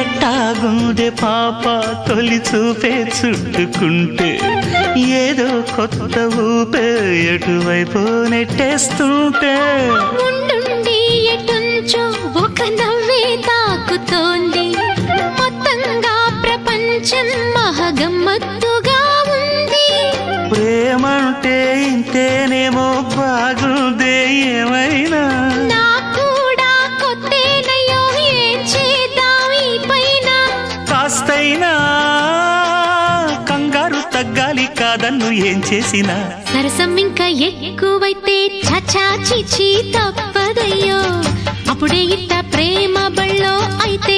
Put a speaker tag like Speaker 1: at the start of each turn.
Speaker 1: ఎట్టాగుండే పాప తొలి చూపే చుట్టుకుంటే ఏదో కొత్త ఊపే ఎటువైపు నెట్టేస్తుంటే
Speaker 2: ఉండుండి ఎటుంచో ఒక నవ్వే తాకుతోంది మొత్తంగా ప్రపంచం మహగమ్మత్తుగా ఉంది
Speaker 1: ప్రేమంటే ఇంతేనేమో బాగుందే ఏమైనా
Speaker 2: కూడా కొత్తేనయ్యో ఏం చేద్దాం ఈ పైన
Speaker 1: కాస్తైనా కంగారు తగ్గాలి కాదన్ను ఏం చేసినా
Speaker 2: సరసం ఇంకా ఎక్కువైతే చచా చిచి తప్పదయ్యో అప్పుడే ఇట్ట ప్రేమ బళ్ళో అయితే